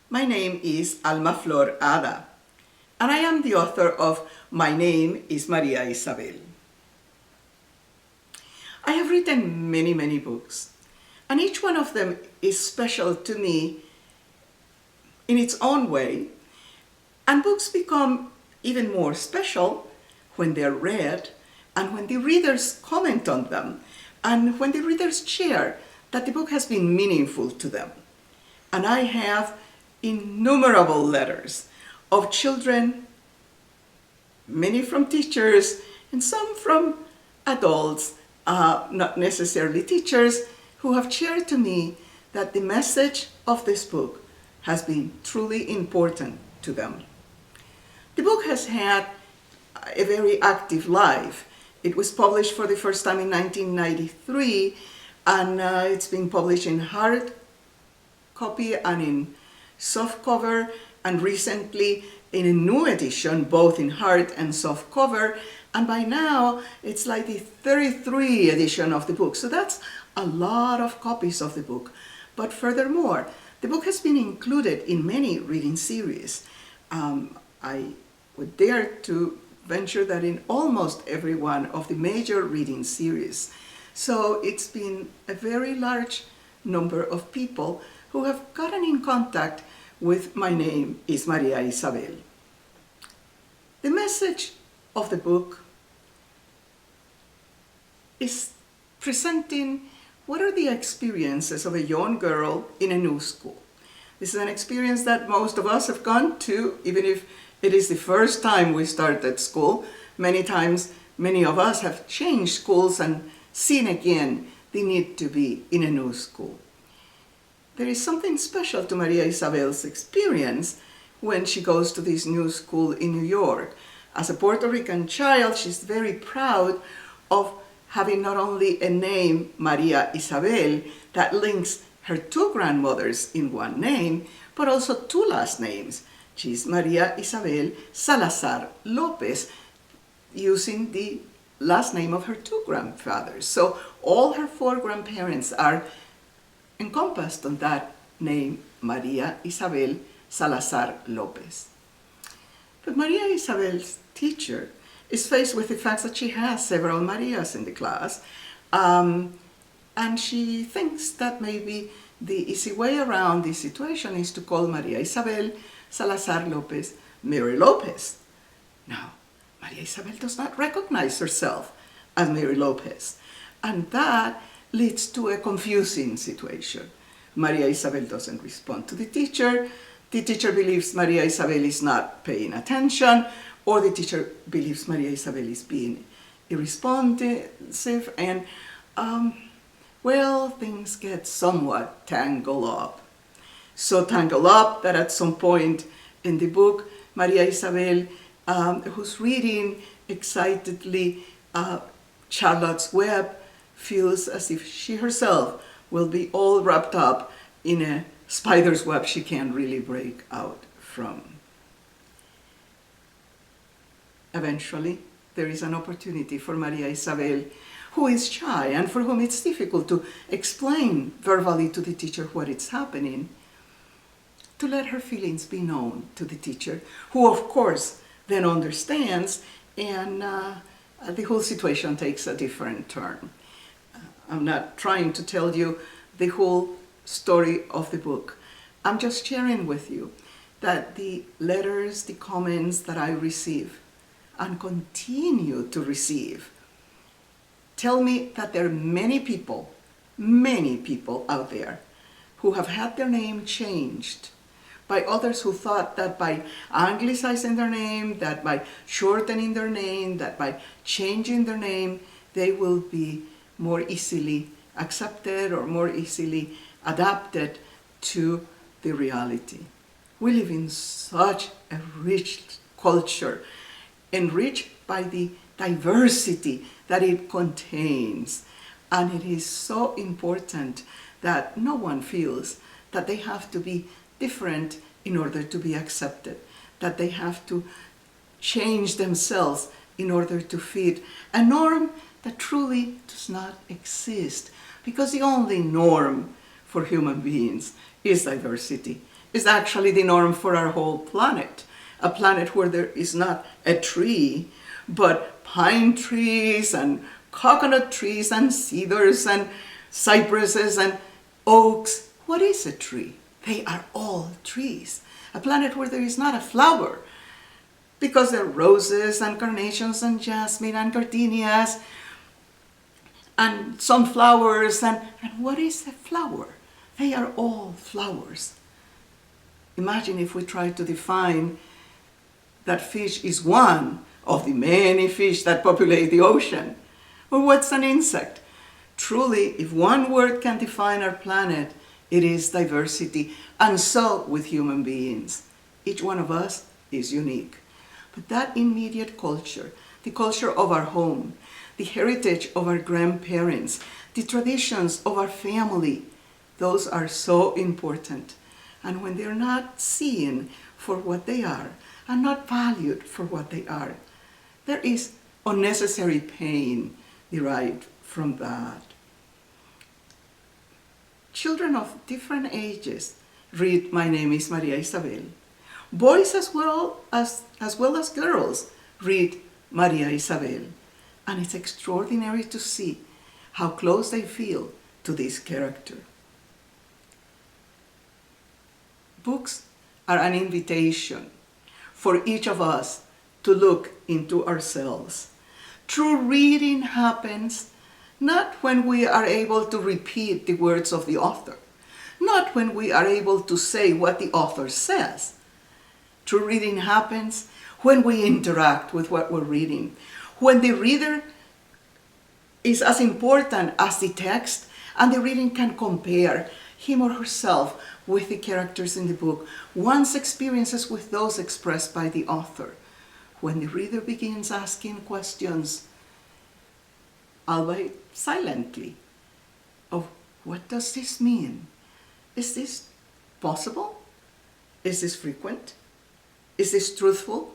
My name is Alma Flor, and I am the author of My Name is María Isabel. I have written many books, and each one of them is special to me in its own way, and books become even more special when they're read and when the readers comment on them and when the readers share that the book has been meaningful to them. And I have innumerable letters of children, many from teachers and some from adults, not necessarily teachers, who have shared to me that the message of this book has been truly important to them. The book has had a very active life. It was published for the first time in 1993, and it's been published in hard copy and in softcover, and recently in a new edition, both in hard and softcover, and by now it's like the 33 edition of the book. So that's a lot of copies of the book. But furthermore, the book has been included in many reading series. I would dare to venture that in almost every one of the major reading series. So it's been a very large number of people who have gotten in contact with My Name is María Isabel. The message of the book is presenting what are the experiences of a young girl in a new school. This is an experience that most of us have gone to, even if it is the first time we started school. Many times, many of us have changed schools and seen again the need to be in a new school. There is something special to María Isabel's experience when she goes to this new school in New York. As a Puerto Rican child, she's very proud of having not only a name, María Isabel, that links her two grandmothers in one name, but also two last names. She's María Isabel Salazar Lopez, using the last name of her two grandfathers. So all her four grandparents are encompassed on that name, María Isabel Salazar Lopez. But María Isabel's teacher is faced with the fact that she has several Marias in the class, and she thinks that maybe the easy way around this situation is to call María Isabel Salazar Lopez Mary Lopez. Now, María Isabel does not recognize herself as Mary Lopez, and that leads to a confusing situation. María Isabel doesn't respond to the teacher believes María Isabel is not paying attention, or the teacher believes María Isabel is being irresponsive, and well, things get somewhat tangled up. So tangled up that at some point in the book, María Isabel, who's reading excitedly Charlotte's Web, feels as if she herself will be all wrapped up in a spider's web she can't really break out from. Eventually, there is an opportunity for María Isabel, who is shy and for whom it's difficult to explain verbally to the teacher what is happening, to let her feelings be known to the teacher, who of course then understands, and the whole situation takes a different turn. I'm not trying to tell you the whole story of the book. I'm just sharing with you that the letters, the comments that I receive and continue to receive tell me that there are many people out there who have had their name changed by others who thought that by anglicizing their name, that by shortening their name, that by changing their name, they will be more easily accepted or more easily adapted to the reality. We live in such a rich culture, enriched by the diversity that it contains. And it is so important that no one feels that they have to be different in order to be accepted, that they have to change themselves in order to fit a norm that truly does not exist, because the only norm for human beings is diversity. is actually the norm for our whole planet. A planet where there is not a tree, but pine trees and coconut trees and cedars and cypresses and oaks. What is a tree? They are all trees. A planet where there is not a flower, because there are roses and carnations and jasmine and gardenias and sunflowers. And what is a flower? They are all flowers. Imagine if we try to define that fish is one of the many fish that populate the ocean. Or what's an insect? Truly, if one word can define our planet, it is diversity. And so with human beings. Each one of us is unique. But that immediate culture, the culture of our home, the heritage of our grandparents, the traditions of our family, those are so important. And when they're not seen for what they are and not valued for what they are, there is unnecessary pain derived from that. Children of different ages read My Name is María Isabel. Boys as well as girls read María Isabel. And it's extraordinary to see how close they feel to this character. Books are an invitation for each of us to look into ourselves. True reading happens not when we are able to repeat the words of the author, not when we are able to say what the author says. True reading happens when we interact with what we're reading, when the reader is as important as the text, and the reading can compare him or herself with the characters in the book, one's experiences with those expressed by the author. When the reader begins asking questions, albeit silently, of what does this mean? Is this possible? Is this frequent? Is this truthful?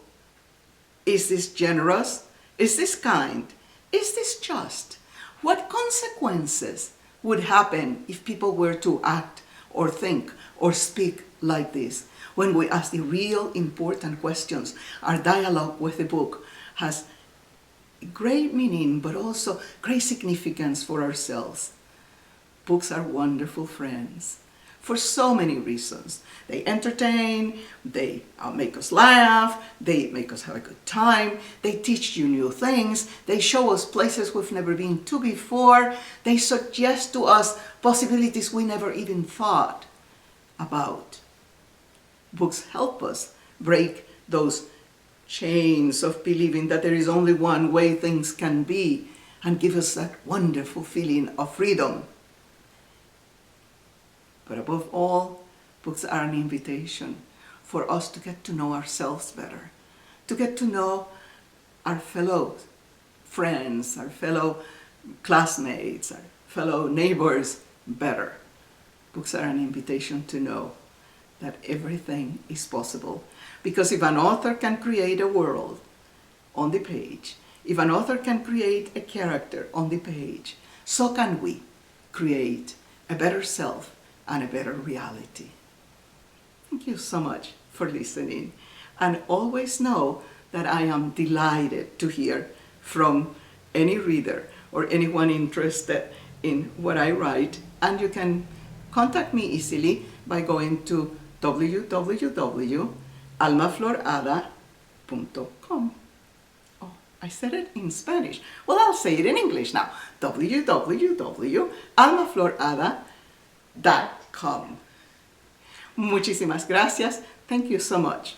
Is this generous? Is this kind? Is this just? What consequences would happen if people were to act or think or speak like this? When we ask the real important questions, our dialogue with the book has great meaning, but also great significance for ourselves. Books are wonderful friends for so many reasons. They entertain, they make us laugh, they make us have a good time, they teach you new things, they show us places we've never been to before, they suggest to us possibilities we never even thought about. Books help us break those chains of believing that there is only one way things can be and give us that wonderful feeling of freedom. But above all, books are an invitation for us to get to know ourselves better, to get to know our fellow friends, our fellow classmates, our fellow neighbors better. Books are an invitation to know that everything is possible. Because if an author can create a world on the page, if an author can create a character on the page, so can we create a better self and a better reality. Thank you so much for listening. And always know that I am delighted to hear from any reader or anyone interested in what I write. And you can contact me easily by going to www.almaflorada.com. Oh, I said it in Spanish. Well, I'll say it in English now. www.almaflorada.com. Muchísimas gracias. Thank you so much.